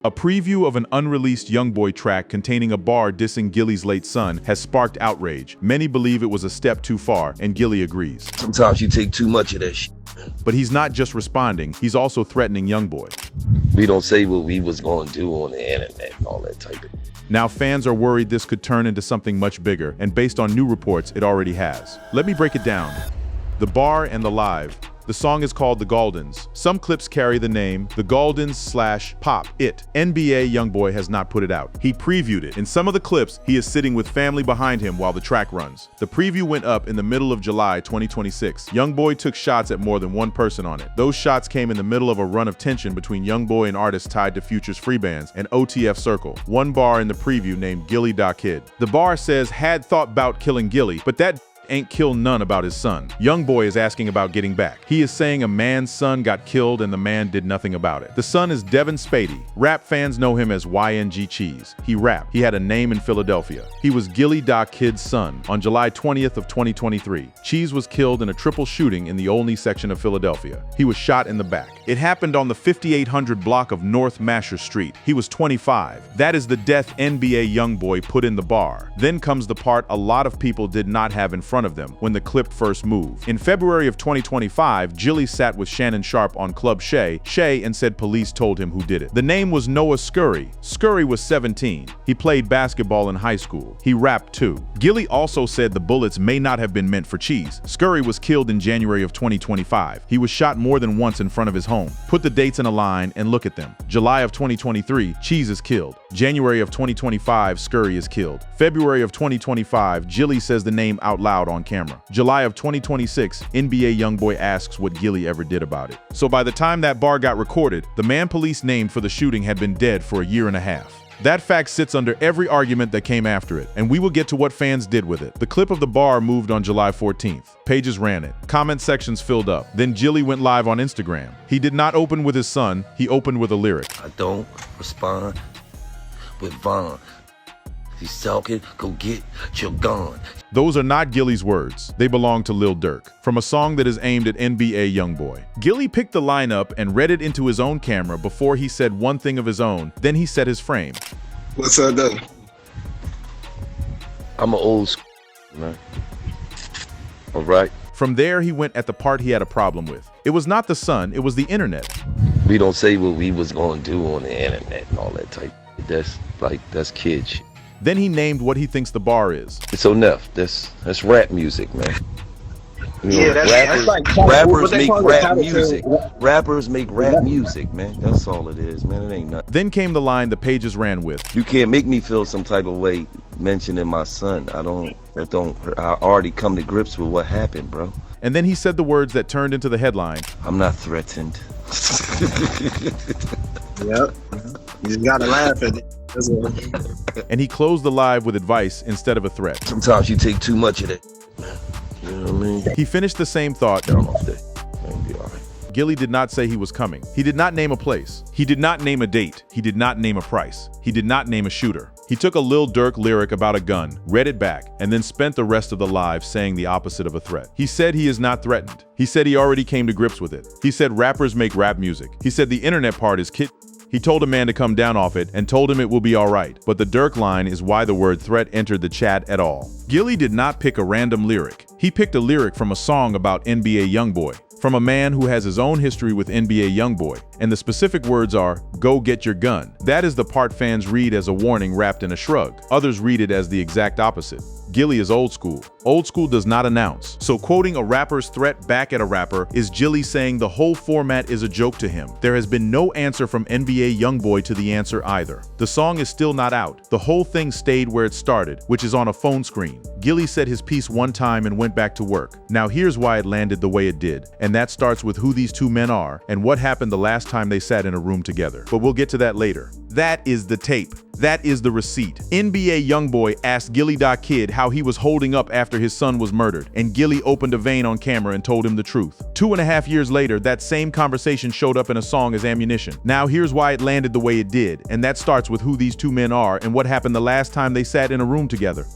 A preview of an unreleased Youngboy track containing a bar dissing Gillie's late son has sparked outrage. Many believe it was a step too far, and Gillie agrees. Sometimes you take too much of that shit. But he's not just responding, he's also threatening Youngboy. We don't say what we was going to do on the internet and all that type of. Now fans are worried this could turn into something much bigger, and based on new reports, it already has. Let me break it down. The bar and the live. The song is called The Galdens. Some clips carry the name The Galdens/Pop It. NBA Youngboy has not put it out. He previewed it. In some of the clips, he is sitting with family behind him while the track runs. The preview went up in the middle of July 2026. Youngboy took shots at more than one person on it. Those shots came in the middle of a run of tension between Youngboy and artists tied to Future's Free Bands and OTF Circle. One bar in the preview named Gillie Da Kid. The bar says, had thought about killing Gillie, but that ain't kill none about his son. Youngboy is asking about getting back. He is saying a man's son got killed and the man did nothing about it. The son is Devin Spady. Rap fans know him as YNG Cheese. He rapped. He had a name in Philadelphia. He was Gillie Da Kid's son. On July 20th of 2023, Cheese was killed in a triple shooting in the Olney section of Philadelphia. He was shot in the back. It happened on the 5800 block of North Masher Street. He was 25. That is the death NBA Youngboy put in the bar. Then comes the part a lot of people did not have in front of them when the clip first moved. In February of 2025, Gillie sat with Shannon Sharp on Club Shay and said police told him who did it. The name was Noah Scurry. Scurry was 17. He played basketball in high school. He rapped too. Gillie also said the bullets may not have been meant for Cheese. Scurry was killed in January of 2025. He was shot more than once in front of his home. Put the dates in a line and look at them. July of 2023, Cheese is killed. January of 2025, Scurry is killed. February of 2025, Gillie says the name out loud on camera. July of 2026, NBA Youngboy asks what Gillie ever did about it. So by the time that bar got recorded, the man police named for the shooting had been dead for a year and a half. That fact sits under every argument that came after it, and we will get to what fans did with it. The clip of the bar moved on July 14th. Pages ran it. Comment sections filled up. Then Gillie went live on Instagram. He did not open with his son, he opened with a lyric. I don't respond with Vaughn. He's talking, go get your gun. Those are not Gillie's words. They belong to Lil Durk, from a song that is aimed at NBA Youngboy. Gillie picked the line up and read it into his own camera before he said one thing of his own. Then he set his frame. What's up, though? I'm an old school man. All right. From there, he went at the part he had a problem with. It was not the son, it was the internet. We don't say what we was going to do on the internet and all that type. That's kid shit. Then he named what he thinks the bar is. It's enough. That's rap music, man. You know, Yeah, that's like rappers make rap music. Rappers make rap music, man. That's all it is, man. It ain't nothing. Then came the line the pages ran with. You can't make me feel some type of way mentioning my son. I already come to grips with what happened, bro. And then he said the words that turned into the headline. I'm not threatened. Yep. You just gotta laugh at it. And he closed the live with advice instead of a threat. Sometimes you take too much of it. You know what I mean? He finished the same thought. Down off day. Man, be all right. Gillie did not say he was coming. He did not name a place. He did not name a date. He did not name a price. He did not name a shooter. He took a Lil Durk lyric about a gun, read it back, and then spent the rest of the live saying the opposite of a threat. He said he is not threatened. He said he already came to grips with it. He said rappers make rap music. He said the internet part is kid. He told a man to come down off it and told him it will be all right. But the Durk line is why the word threat entered the chat at all. Gillie did not pick a random lyric. He picked a lyric from a song about NBA Youngboy, from a man who has his own history with NBA Youngboy. And the specific words are, go get your gun. That is the part fans read as a warning wrapped in a shrug. Others read it as the exact opposite. Gillie is old school. Old school does not announce. So quoting a rapper's threat back at a rapper is Gillie saying the whole format is a joke to him. There has been no answer from NBA Youngboy to the answer either. The song is still not out. The whole thing stayed where it started, which is on a phone screen. Gillie said his piece one time and went back to work. Now here's why it landed the way it did. And that starts with who these two men are and what happened the last time they sat in a room together. But we'll get to that later. That is the tape. That is the receipt. NBA Youngboy asked Gillie Da Kid how he was holding up after his son was murdered, and Gillie opened a vein on camera and told him the truth. 2.5 years later, that same conversation showed up in a song as ammunition. Now here's why it landed the way it did, and that starts with who these two men are and what happened the last time they sat in a room together.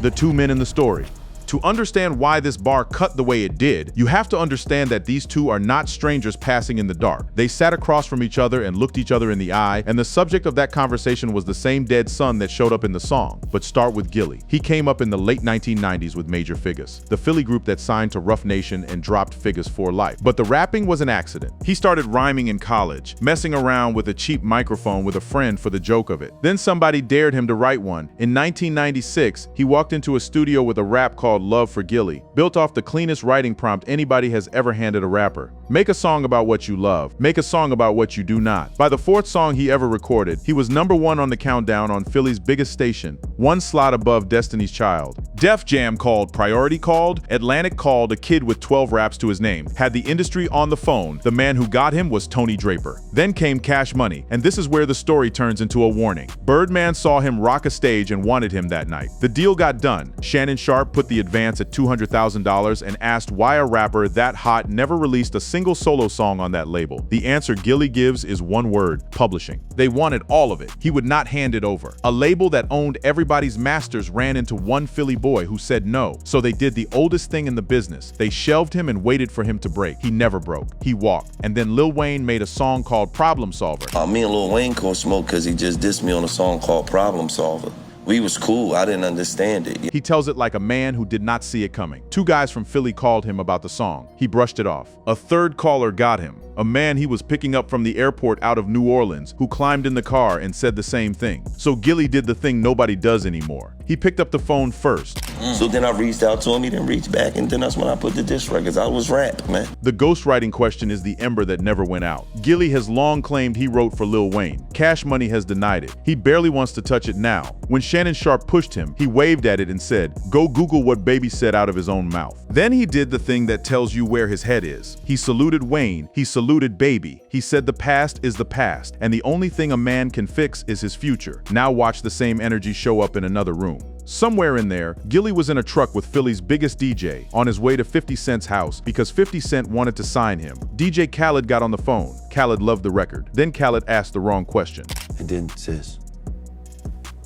The two men in the story. To understand why this bar cut the way it did, you have to understand that these two are not strangers passing in the dark. They sat across from each other and looked each other in the eye, and the subject of that conversation was the same dead son that showed up in the song. But start with Gillie. He came up in the late 1990s with Major Figures, the Philly group that signed to Rough Nation and dropped Figures for life. But the rapping was an accident. He started rhyming in college, messing around with a cheap microphone with a friend for the joke of it. Then somebody dared him to write one. In 1996, he walked into a studio with a rap called Love for Gillie, built off the cleanest writing prompt anybody has ever handed a rapper. Make a song about what you love. Make a song about what you do not. By the fourth song he ever recorded, he was #1 on the countdown on Philly's biggest station, one slot above Destiny's Child. Def Jam called, Priority called, Atlantic called, a kid with 12 raps to his name. Had the industry on the phone. The man who got him was Tony Draper. Then came Cash Money, and this is where the story turns into a warning. Birdman saw him rock a stage and wanted him that night. The deal got done. Shannon Sharpe put the advance at $200,000 and asked why a rapper that hot never released a single solo song on that label. The answer Gillie gives is one word: publishing. They wanted all of it. He would not hand it over. A label that owned everybody's masters ran into one Philly boy who said no. So they did the oldest thing in the business. They shelved him and waited for him to break. He never broke. He walked. And then Lil Wayne made a song called Problem Solver. Me and Lil Wayne caught smoke because he just dissed me on a song called Problem Solver. We was cool. I didn't understand it. He tells it like a man who did not see it coming. Two guys from Philly called him about the song. He brushed it off. A third caller got him. A man he was picking up from the airport out of New Orleans who climbed in the car and said the same thing. So Gillie did the thing nobody does anymore. He picked up the phone first. So then I reached out to him, he didn't reach back, and then that's when I put the diss records. I was rap, man. The ghostwriting question is the ember that never went out. Gillie has long claimed he wrote for Lil Wayne. Cash Money has denied it. He barely wants to touch it now. When Shannon Sharpe pushed him, he waved at it and said, "Go Google what Baby said out of his own mouth." Then he did the thing that tells you where his head is. He saluted Wayne. He saluted Baby. He said the past is the past, and the only thing a man can fix is his future. Now watch the same energy show up in another room. Somewhere in there, Gillie was in a truck with Philly's biggest DJ on his way to 50 Cent's house because 50 Cent wanted to sign him. DJ Khaled got on the phone. Khaled loved the record. Then Khaled asked the wrong question. And then says,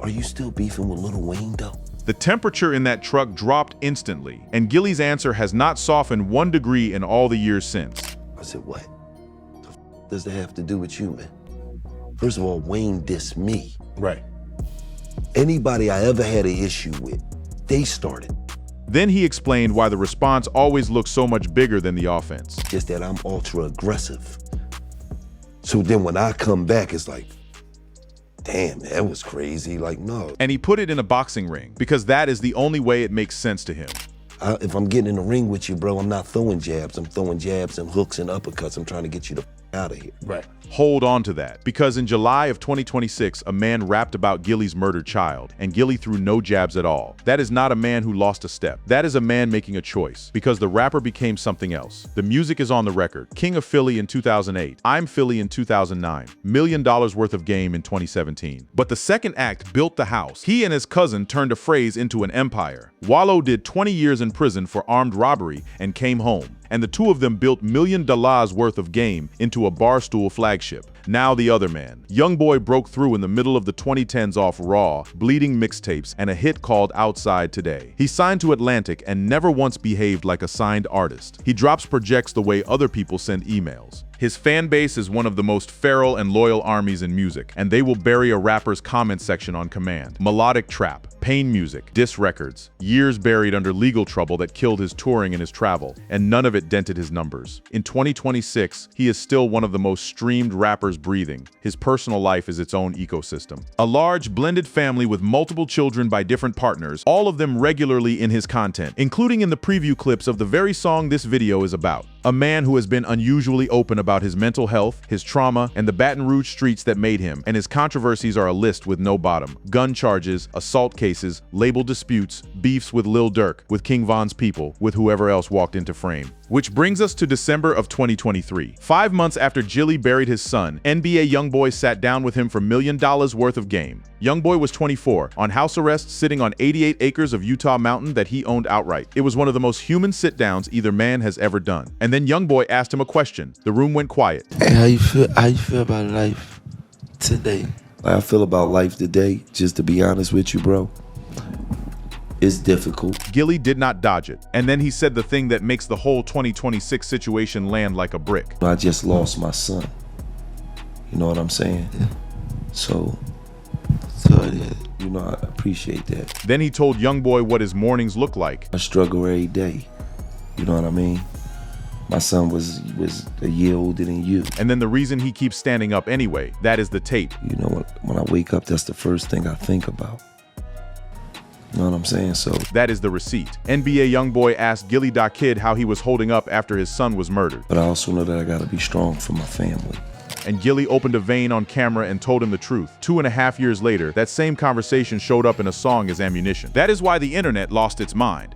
"Are you still beefing with Lil Wayne though?" The temperature in that truck dropped instantly, and Gillie's answer has not softened 1 degree in all the years since. I said, "What? The f does that have to do with you, man? First of all, Wayne dissed me. Right. Anybody I ever had an issue with, they started. Then he explained why the response always looks so much bigger than the offense. Just that I'm ultra aggressive. So then when I come back, it's like, damn, that was crazy. Like, no." And he put it in a boxing ring because that is the only way it makes sense to him. If I'm getting in the ring with you, bro, I'm not throwing jabs. I'm throwing jabs and hooks and uppercuts. I'm trying to get you the out of here. Right. Hold on to that, because in July of 2026, a man rapped about Gillie's murdered child, and Gillie threw no jabs at all. That is not a man who lost a step. That is a man making a choice, because the rapper became something else. The music is on the record. King of Philly in 2008. I'm Philly in 2009. $1 million worth of game in 2017. But the second act built the house. He and his cousin turned a phrase into an empire. Wallow did 20 years in prison for armed robbery and came home. And the two of them built $1 million worth of game into a barstool flagship. Now the other man. Youngboy broke through in the middle of the 2010s off Raw, bleeding mixtapes, and a hit called Outside Today. He signed to Atlantic and never once behaved like a signed artist. He drops projects the way other people send emails. His fan base is one of the most feral and loyal armies in music, and they will bury a rapper's comment section on command. Melodic trap, pain music, diss records, years buried under legal trouble that killed his touring and his travel, and none of it dented his numbers. In 2026, he is still one of the most streamed rappers breathing. His personal life is its own ecosystem. A large, blended family with multiple children by different partners, all of them regularly in his content, including in the preview clips of the very song this video is about. A man who has been unusually open about his mental health, his trauma, and the Baton Rouge streets that made him, and his controversies are a list with no bottom. Gun charges, assault cases, label disputes, beefs with Lil Durk, with King Von's people, with whoever else walked into frame. Which brings us to December of 2023. 5 months after Gillie buried his son, NBA Youngboy sat down with him for $1 million worth of game. Youngboy was 24, on house arrest, sitting on 88 acres of Utah mountain that he owned outright. It was one of the most human sit-downs either man has ever done. And then Youngboy asked him a question. The room went quiet. Hey, how you feel about life today? How I feel about life today, just to be honest with you, bro, It's difficult. Gillie did not dodge it. And then he said the thing that makes the whole 2026 situation land like a brick. I just lost my son. You know what I'm saying? Yeah. So, you know, I appreciate that. Then he told Youngboy what his mornings look like. I struggle every day. You know what I mean? My son was a year older than you. And then the reason he keeps standing up anyway, that is the tape. You know, when I wake up, that's the first thing I think about. You know what I'm saying? So that is the receipt. NBA Youngboy asked Gillie.Kid how he was holding up after his son was murdered. But I also know that I gotta be strong for my family. And Gillie opened a vein on camera and told him the truth. 2.5 years later, that same conversation showed up in a song as ammunition. That is why the internet lost its mind.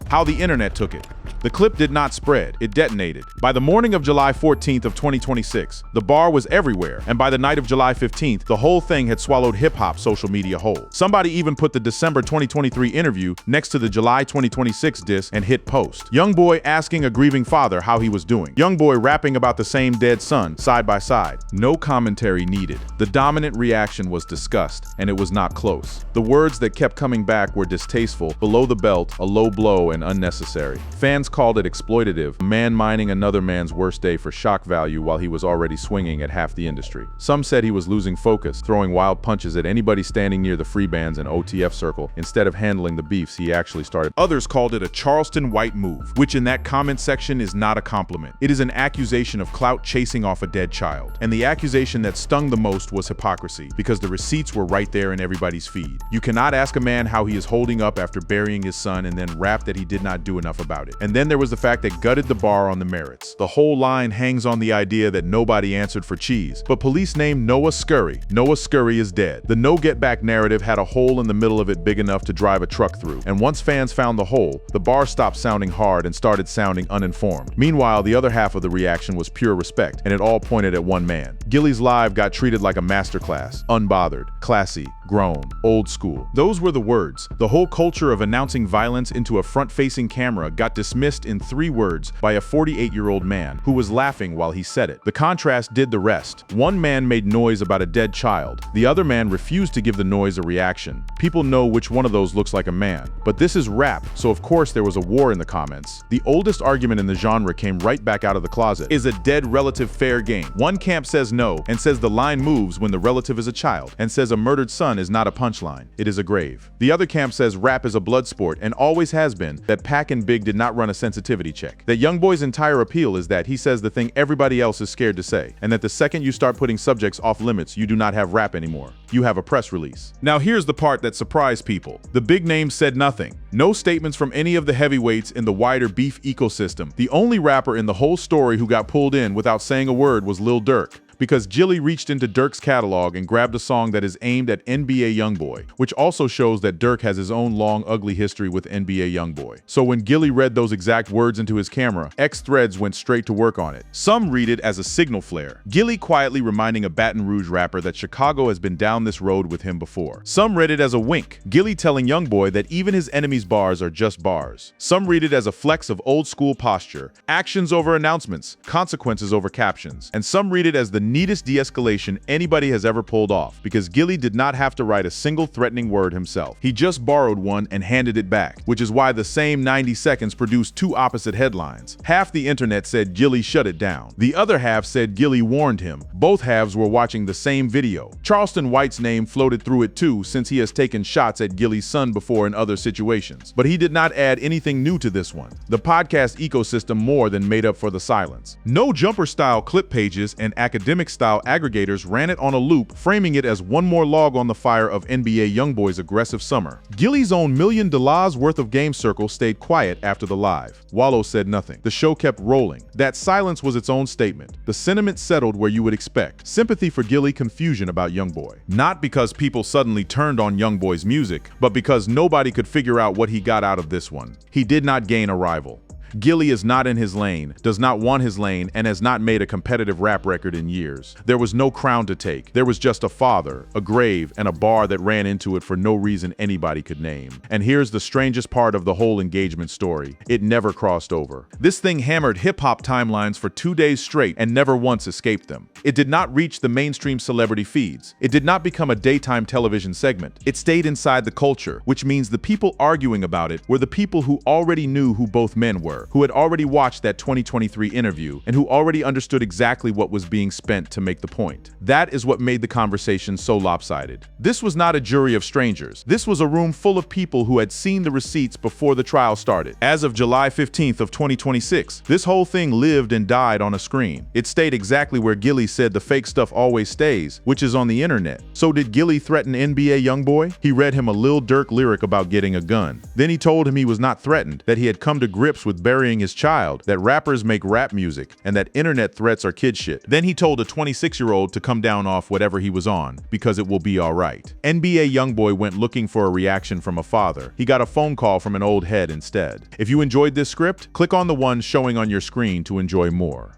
How the internet took it. The clip did not spread, it detonated. By the morning of July 14th of 2026, the bar was everywhere, and by the night of July 15th, the whole thing had swallowed hip-hop social media whole. Somebody even put the December 2023 interview next to the July 2026 diss and hit post. Youngboy asking a grieving father how he was doing. Youngboy rapping about the same dead son, side by side. No commentary needed. The dominant reaction was disgust, and it was not close. The words that kept coming back were distasteful, below the belt, a low blow, and unnecessary. Fans called it exploitative, a man mining another man's worst day for shock value while he was already swinging at half the industry. Some said he was losing focus, throwing wild punches at anybody standing near the free bands and OTF circle instead of handling the beefs he actually started. Others called it a Charleston White move, which in that comment section is not a compliment. It is an accusation of clout chasing off a dead child. And the accusation that stung the most was hypocrisy, because the receipts were right there in everybody's feed. You cannot ask a man how he is holding up after burying his son and then rap that he did not do enough about it. And then there was the fact that gutted the bar on the merits. The whole line hangs on the idea that nobody answered for cheese. But police named Noah Scurry. Noah Scurry is dead. The no get back narrative had a hole in the middle of it big enough to drive a truck through. And once fans found the hole, the bar stopped sounding hard and started sounding uninformed. Meanwhile, the other half of the reaction was pure respect, and it all pointed at one man. Gillie's live got treated like a masterclass. Unbothered, classy, grown, old school. Those were the words. The whole culture of announcing violence into a front-facing camera got dismissed in 3 words by a 48-year-old man who was laughing while he said it. The contrast did the rest. One man made noise about a dead child. The other man refused to give the noise a reaction. People know which one of those looks like a man. But this is rap, so of course there was a war in the comments. The oldest argument in the genre came right back out of the closet. Is a dead relative fair game? One camp says no, and says the line moves when the relative is a child, and says a murdered son is not a punchline, it is a grave. The other camp says rap is a blood sport, and always has been, that Pac and Big did not run a sensitivity check. That Youngboy's entire appeal is that he says the thing everybody else is scared to say, and that the second you start putting subjects off limits, you do not have rap anymore. You have a press release. Now here's the part that surprised people. The big names said nothing. No statements from any of the heavyweights in the wider beef ecosystem. The only rapper in the whole story who got pulled in without saying a word was Lil Durk, because Gillie reached into Durk's catalog and grabbed a song that is aimed at NBA Youngboy, which also shows that Durk has his own long, ugly history with NBA Youngboy. So when Gillie read those exact words into his camera, X-Threads went straight to work on it. Some read it as a signal flare, Gillie quietly reminding a Baton Rouge rapper that Chicago has been down this road with him before. Some read it as a wink, Gillie telling Youngboy that even his enemies' bars are just bars. Some read it as a flex of old school posture, actions over announcements, consequences over captions. And some read it as the neatest de-escalation anybody has ever pulled off, because Gillie did not have to write a single threatening word himself. He just borrowed one and handed it back, which is why the same 90 seconds produced 2 opposite headlines. Half the internet said Gillie shut it down. The other half said Gillie warned him. Both halves were watching the same video. Charleston White's name floated through it too, since he has taken shots at Gillie's son before in other situations. But he did not add anything new to this one. The podcast ecosystem more than made up for the silence. No jumper-style clip pages and academic-style aggregators ran it on a loop, framing it as one more log on the fire of NBA Youngboy's aggressive summer. Gillie's own $1 million worth of game circle stayed quiet after the live. Wallow said nothing. The show kept rolling. That silence was its own statement. The sentiment settled where you would expect. Sympathy for Gillie, confusion about Youngboy. Not because people suddenly turned on Youngboy's music, but because nobody could figure out what he got out of this one. He did not gain a rival. Gillie is not in his lane, does not want his lane, and has not made a competitive rap record in years. There was no crown to take. There was just a father, a grave, and a bar that ran into it for no reason anybody could name. And here's the strangest part of the whole engagement story. It never crossed over. This thing hammered hip-hop timelines for 2 days straight and never once escaped them. It did not reach the mainstream celebrity feeds. It did not become a daytime television segment. It stayed inside the culture, which means the people arguing about it were the people who already knew who both men were, who had already watched that 2023 interview, and who already understood exactly what was being spent to make the point. That is what made the conversation so lopsided. This was not a jury of strangers. This was a room full of people who had seen the receipts before the trial started. As of July 15th of 2026, this whole thing lived and died on a screen. It stayed exactly where Gillie said the fake stuff always stays, which is on the internet. So did Gillie threaten NBA Youngboy? He read him a Lil Durk lyric about getting a gun. Then he told him he was not threatened, that he had come to grips with burying his child, that rappers make rap music, and that internet threats are kid shit. Then he told a 26-year-old to come down off whatever he was on, because it will be alright. NBA Youngboy went looking for a reaction from a father. He got a phone call from an old head instead. If you enjoyed this script, click on the one showing on your screen to enjoy more.